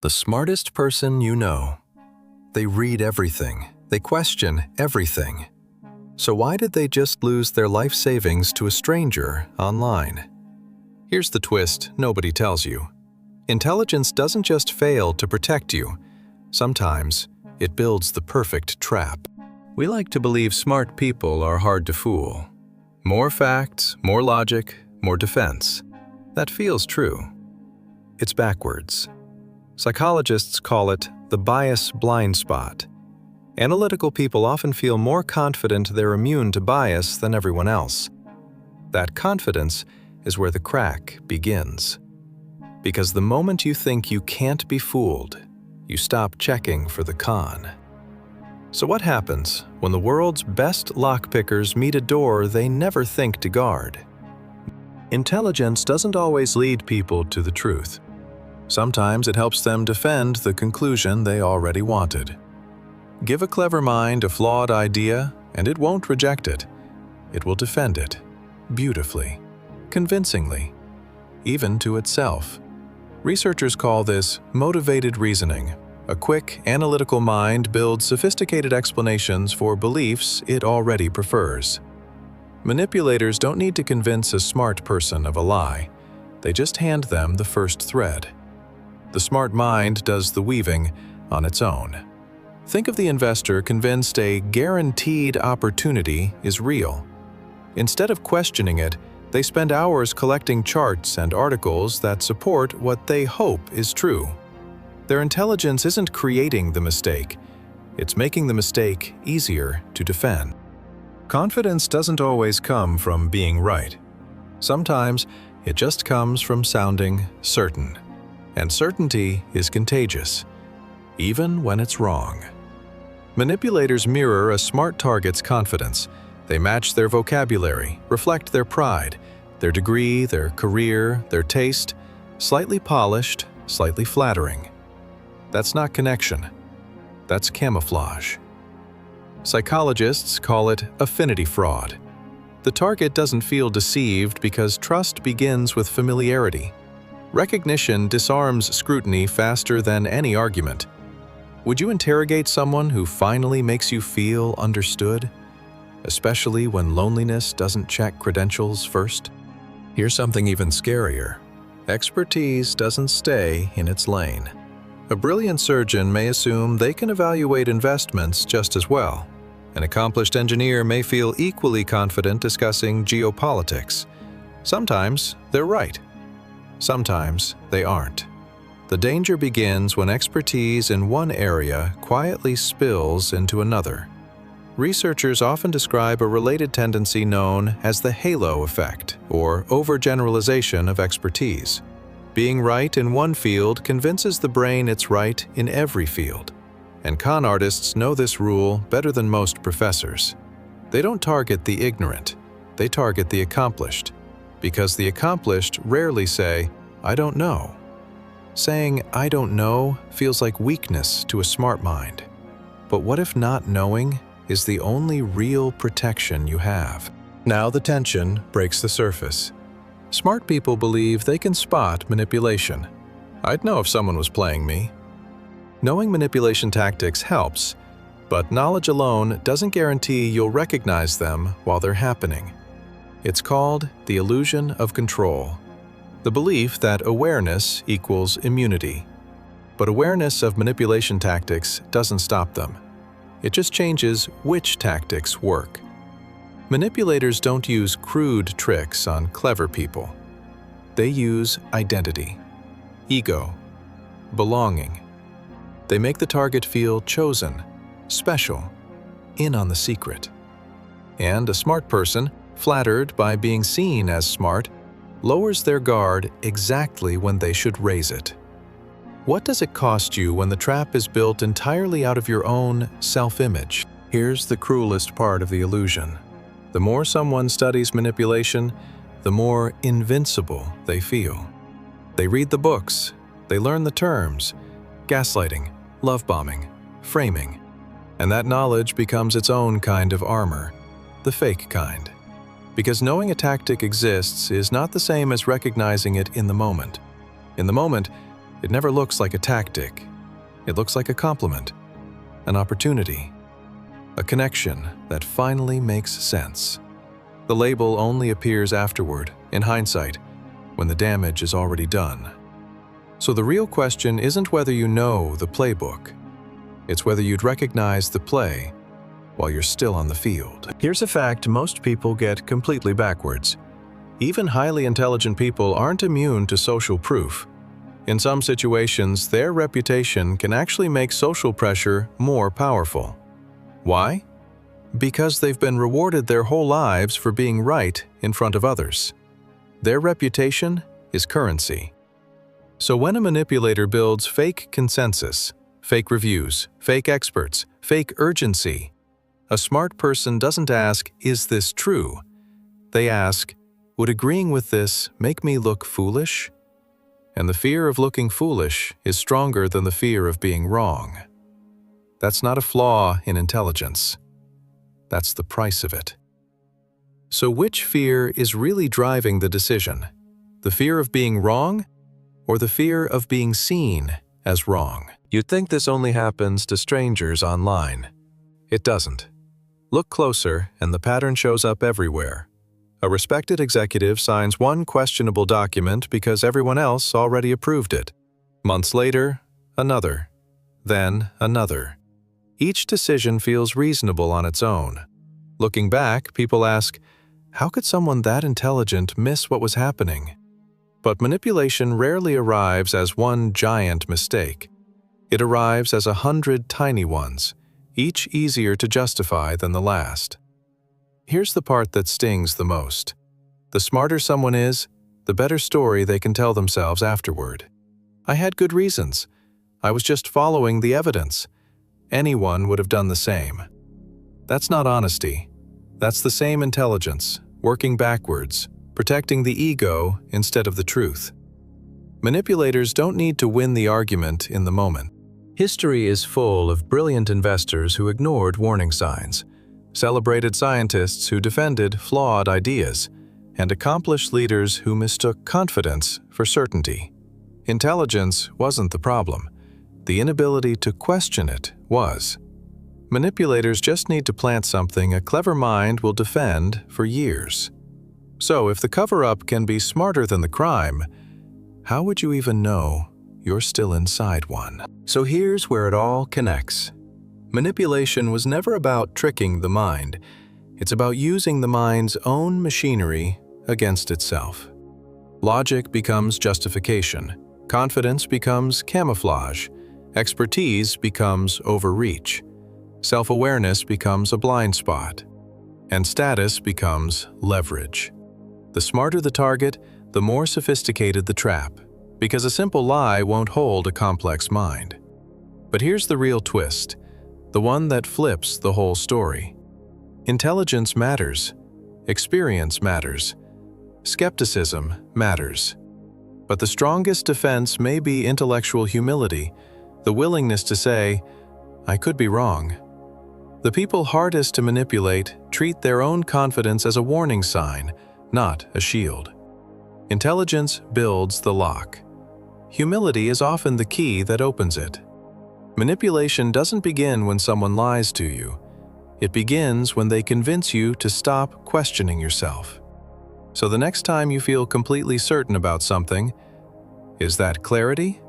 The smartest person you know. They read everything. They question everything. So why did they just lose their life savings to a stranger online? Here's the twist nobody tells you. Intelligence doesn't just fail to protect you. Sometimes it builds the perfect trap. We like to believe smart people are hard to fool. More facts, more logic, more defense. That feels true. It's backwards. Psychologists call it the bias blind spot. Analytical people often feel more confident they're immune to bias than everyone else. That confidence is where the crack begins. Because the moment you think you can't be fooled, you stop checking for the con. So what happens when the world's best lockpickers meet a door they never think to guard? Intelligence doesn't always lead people to the truth. Sometimes it helps them defend the conclusion they already wanted. Give a clever mind a flawed idea, and it won't reject it. It will defend it, beautifully, convincingly, even to itself. Researchers call this motivated reasoning. A quick, analytical mind builds sophisticated explanations for beliefs it already prefers. Manipulators don't need to convince a smart person of a lie. They just hand them the first thread. The smart mind does the weaving on its own. Think of the investor convinced a guaranteed opportunity is real. Instead of questioning it, they spend hours collecting charts and articles that support what they hope is true. Their intelligence isn't creating the mistake, it's making the mistake easier to defend. Confidence doesn't always come from being right. Sometimes it just comes from sounding certain. And certainty is contagious, even when it's wrong. Manipulators mirror a smart target's confidence. They match their vocabulary, reflect their pride, their degree, their career, their taste, slightly polished, slightly flattering. That's not connection. That's camouflage. Psychologists call it affinity fraud. The target doesn't feel deceived because trust begins with familiarity. Recognition disarms scrutiny faster than any argument. Would you interrogate someone who finally makes you feel understood? Especially when loneliness doesn't check credentials first? Here's something even scarier. Expertise doesn't stay in its lane. A brilliant surgeon may assume they can evaluate investments just as well. An accomplished engineer may feel equally confident discussing geopolitics. Sometimes they're right. Sometimes they aren't. The danger begins when expertise in one area quietly spills into another. Researchers often describe a related tendency known as the halo effect, or overgeneralization of expertise. Being right in one field convinces the brain it's right in every field. And con artists know this rule better than most professors. They don't target the ignorant, they target the accomplished. Because the accomplished rarely say, "I don't know." Saying, "I don't know," feels like weakness to a smart mind. But what if not knowing is the only real protection you have? Now the tension breaks the surface. Smart people believe they can spot manipulation. I'd know if someone was playing me. Knowing manipulation tactics helps, but knowledge alone doesn't guarantee you'll recognize them while they're happening. It's called the illusion of control, the belief that awareness equals immunity. But awareness of manipulation tactics doesn't stop them. It just changes which tactics work. Manipulators don't use crude tricks on clever people. They use identity, ego, belonging. They make the target feel chosen, special, in on the secret. And a smart person, flattered by being seen as smart, lowers their guard exactly when they should raise it. What does it cost you when the trap is built entirely out of your own self-image? Here's the cruelest part of the illusion. The more someone studies manipulation, the more invincible they feel. They read the books, they learn the terms, gaslighting, love bombing, framing, and that knowledge becomes its own kind of armor, the fake kind. Because knowing a tactic exists is not the same as recognizing it in the moment. In the moment, It never looks like a tactic. It looks like a compliment, an opportunity, a connection that finally makes sense. The label only appears afterward, in hindsight, when the damage is already done. So the real question isn't whether you know the playbook. It's whether you'd recognize the play while you're still on the field. Here's a fact most people get completely backwards. Even highly intelligent people aren't immune to social proof. In some situations, their reputation can actually make social pressure more powerful. Why? Because they've been rewarded their whole lives for being right in front of others. Their reputation is currency. So when a manipulator builds fake consensus, fake reviews, fake experts, fake urgency, a smart person doesn't ask, "Is this true?" They ask, "Would agreeing with this make me look foolish?" And the fear of looking foolish is stronger than the fear of being wrong. That's not a flaw in intelligence. That's the price of it. So which fear is really driving the decision? The fear of being wrong or the fear of being seen as wrong? You'd think this only happens to strangers online. It doesn't. Look closer and the pattern shows up everywhere. A respected executive signs one questionable document because everyone else already approved it. Months later, another. Then another. Each decision feels reasonable on its own. Looking back, people ask, how could someone that intelligent miss what was happening? But manipulation rarely arrives as one giant mistake. It arrives as 100 tiny ones, each easier to justify than the last. Here's the part that stings the most. The smarter someone is, the better story they can tell themselves afterward. I had good reasons. I was just following the evidence. Anyone would have done the same. That's not honesty. That's the same intelligence, working backwards, protecting the ego instead of the truth. Manipulators don't need to win the argument in the moment. History is full of brilliant investors who ignored warning signs, celebrated scientists who defended flawed ideas, and accomplished leaders who mistook confidence for certainty. Intelligence wasn't the problem. The inability to question it was. Manipulators just need to plant something a clever mind will defend for years. So if the cover-up can be smarter than the crime, how would you even know you're still inside one? So here's where it all connects. Manipulation was never about tricking the mind. It's about using the mind's own machinery against itself. Logic becomes justification. Confidence becomes camouflage. Expertise becomes overreach. Self-awareness becomes a blind spot. And status becomes leverage. The smarter the target, the more sophisticated the trap, because a simple lie won't hold a complex mind. But here's the real twist, the one that flips the whole story. Intelligence matters. Experience matters. Skepticism matters. But the strongest defense may be intellectual humility, the willingness to say, I could be wrong. The people hardest to manipulate treat their own confidence as a warning sign, not a shield. Intelligence builds the lock. Humility is often the key that opens it. Manipulation doesn't begin when someone lies to you. It begins when they convince you to stop questioning yourself. So the next time you feel completely certain about something, is that clarity?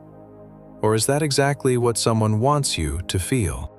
Or is that exactly what someone wants you to feel?